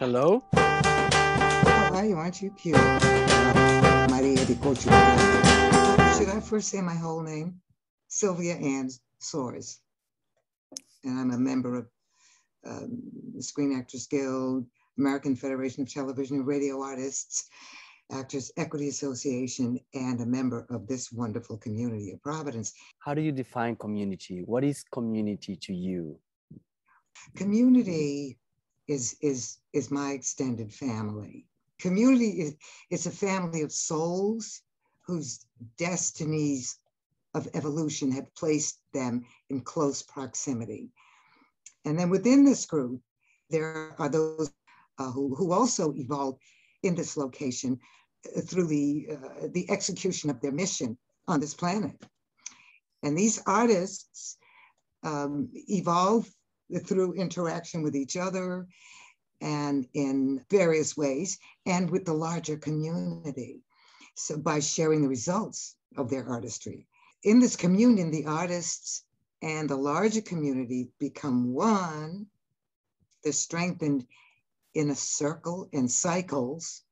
Hello? How are you? Aren't you cute? Maria de Cochuca. Should I first say my whole name? Sylvia Ann Soares. And I'm a member of the Screen Actors Guild, American Federation of Television and Radio Artists, Actors Equity Association, and a member of this wonderful community of Providence. How do you define community? What is community to you? Community is my extended family. Community is a family of souls whose destinies of evolution have placed them in close proximity. And then within this group, there are those who also evolved in this location through the execution of their mission on this planet. And these artists evolve through interaction with each other and in various ways, and with the larger community. So by sharing the results of their artistry. In this communion, the artists and the larger community become one. They're strengthened in a circle and cycles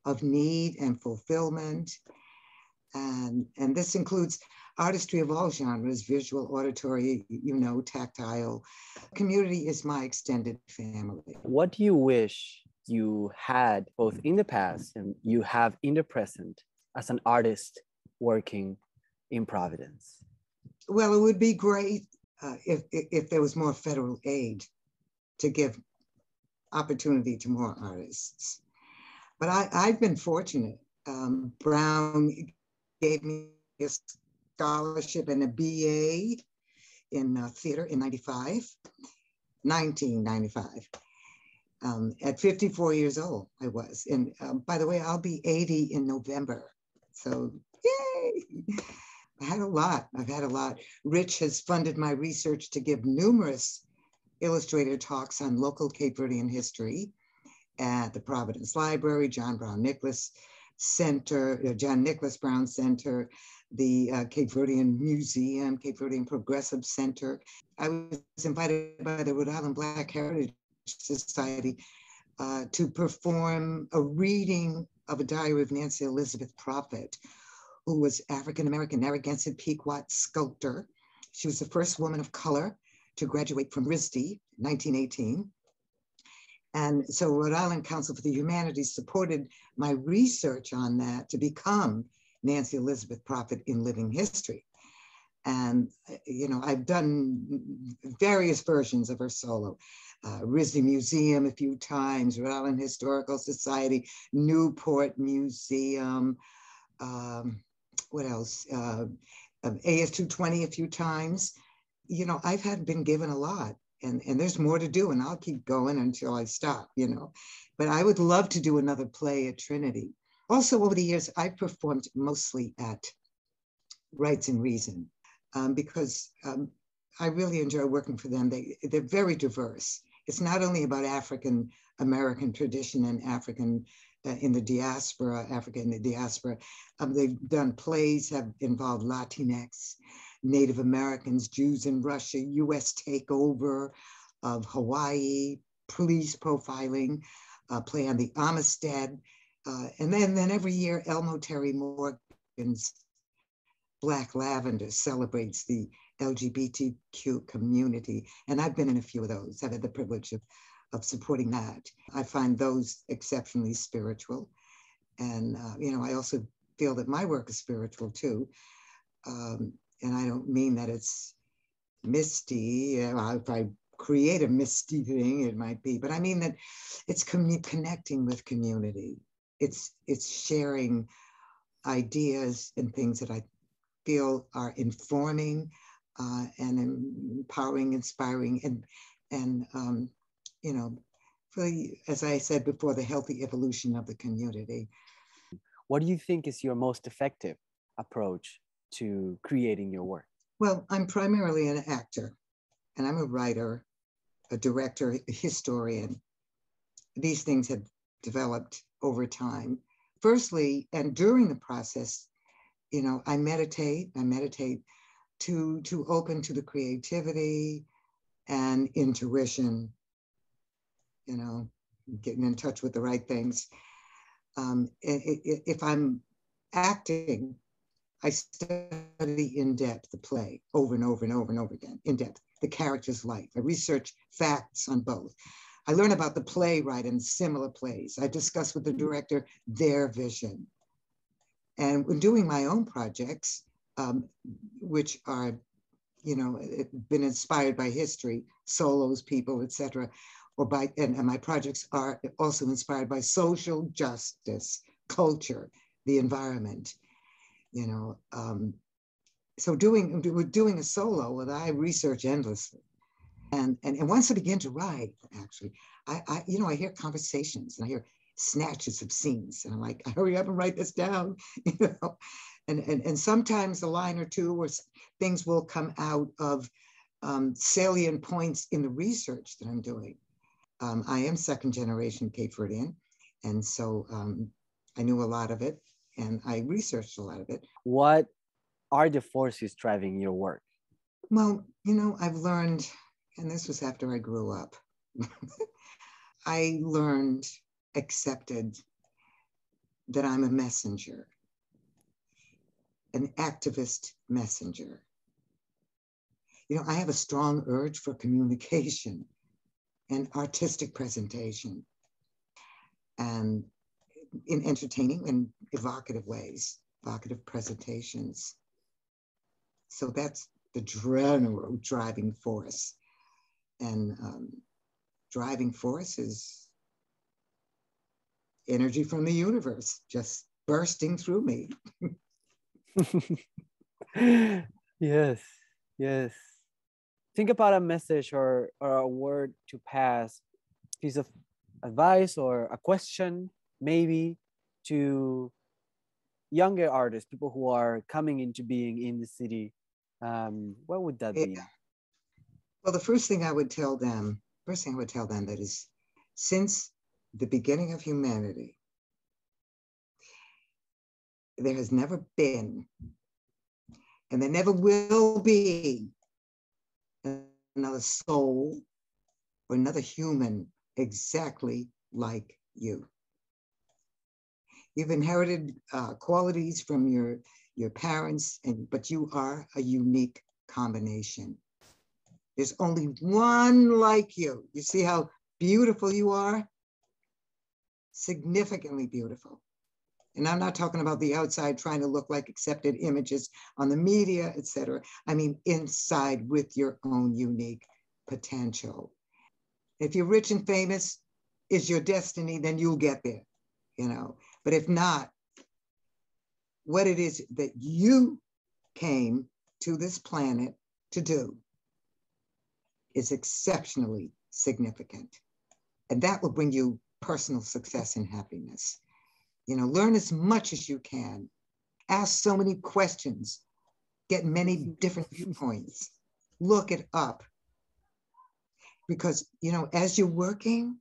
of need and fulfillment. And this includes artistry of all genres, visual, auditory, tactile. Community is my extended family. What do you wish you had both in the past and you have in the present as an artist working in Providence? Well, it would be great if there was more federal aid to give opportunity to more artists. But I've been fortunate. Brown gave me a scholarship and a BA in theater in 1995. At 54 years old, I was. And by the way, I'll be 80 in November. So, yay! I've had a lot. Rich has funded my research to give numerous illustrator talks on local Cape Verdean history at the Providence Library, John Nicholas Brown Center, the Cape Verdean Museum, Cape Verdean Progressive Center. I was invited by the Rhode Island Black Heritage Society to perform a reading of a diary of Nancy Elizabeth Prophet, who was African-American Narragansett Pequot sculptor. She was the first woman of color to graduate from RISD in 1918. And so Rhode Island Council for the Humanities supported my research on that to become Nancy Elizabeth Prophet in living history. And, I've done various versions of her solo. RISD Museum a few times, Rhode Island Historical Society, Newport Museum, what else? AS 220 a few times. I've been given a lot. And there's more to do, and I'll keep going until I stop, But I would love to do another play at Trinity. Also, over the years, I've performed mostly at Rights and Reason because I really enjoy working for them. They're very diverse. It's not only about African American tradition and African in the diaspora, Africa in the diaspora. They've done plays have involved Latinx, Native Americans, Jews in Russia, US takeover of Hawaii, police profiling, play on the Amistad. And then every year, Elmo Terry Morgan's Black Lavender celebrates the LGBTQ community. And I've been in a few of those. I've had the privilege of supporting that. I find those exceptionally spiritual. And, I also feel that my work is spiritual too. And I don't mean that it's misty. If I create a misty thing, it might be, but I mean that it's connecting with community. It's sharing ideas and things that I feel are informing and empowering, inspiring, and really, as I said before, the healthy evolution of the community. What do you think is your most effective approach to creating your work? Well, I'm primarily an actor, and I'm a writer, a director, a historian. These things have developed over time. Firstly, and during the process, I meditate to open to the creativity and intuition, getting in touch with the right things. If I'm acting, I study in depth the play over and over and over and over again, in depth, the character's life. I research facts on both. I learn about the playwright and similar plays. I discuss with the director their vision. And when doing my own projects, which are, been inspired by history, solos, people, etc., and my projects are also inspired by social justice, culture, the environment. So doing a solo, and I research endlessly. And once I begin to write, actually, I hear conversations and I hear snatches of scenes, and I'm like, hurry up and write this down, And sometimes a line or two or things will come out of salient points in the research that I'm doing. I am second generation Cape Verdean, and so I knew a lot of it, and I researched a lot of it. What are the forces driving your work? Well, I've learned, and this was after I grew up, I learned, accepted that I'm a messenger, an activist messenger. I have a strong urge for communication and artistic presentation, and in entertaining and evocative ways, evocative presentations. So that's the general driving force. And driving force is energy from the universe just bursting through me. Yes. Think about a message or a word to pass, piece of advice or a question, maybe, to younger artists, people who are coming into being in the city. What would that be? Well, the first thing I would tell them that is, since the beginning of humanity, there has never been, and there never will be, another soul or another human exactly like you. You've inherited qualities from your parents, but you are a unique combination. There's only one like you. You see how beautiful you are? Significantly beautiful. And I'm not talking about the outside trying to look like accepted images on the media, etc. I mean, inside with your own unique potential. If you're rich and famous is your destiny, then you'll get there, But if not, what it is that you came to this planet to do is exceptionally significant. And that will bring you personal success and happiness. Learn as much as you can. Ask so many questions. Get many different viewpoints. Look it up. Because, as you're working,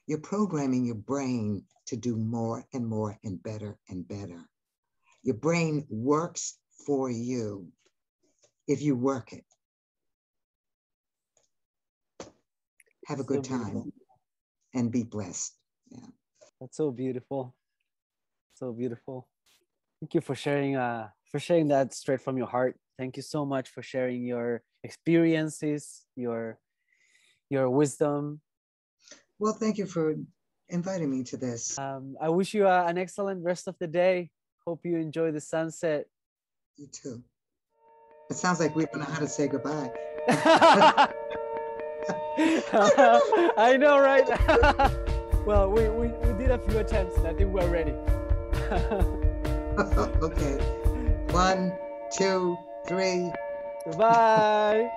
you're programming your brain to do more and more and better and better. Your brain works for you if you work it. Have a good time and be blessed. Yeah. That's so beautiful. So beautiful. Thank you for sharing that straight from your heart. Thank you so much for sharing your experiences, your wisdom. Well, thank you for inviting me to this. I wish you an excellent rest of the day. Hope you enjoy the sunset. You too. It sounds like we don't know how to say goodbye. I know, right? Well, we did a few attempts and I think we're ready. Okay. 1, 2, 3. Bye.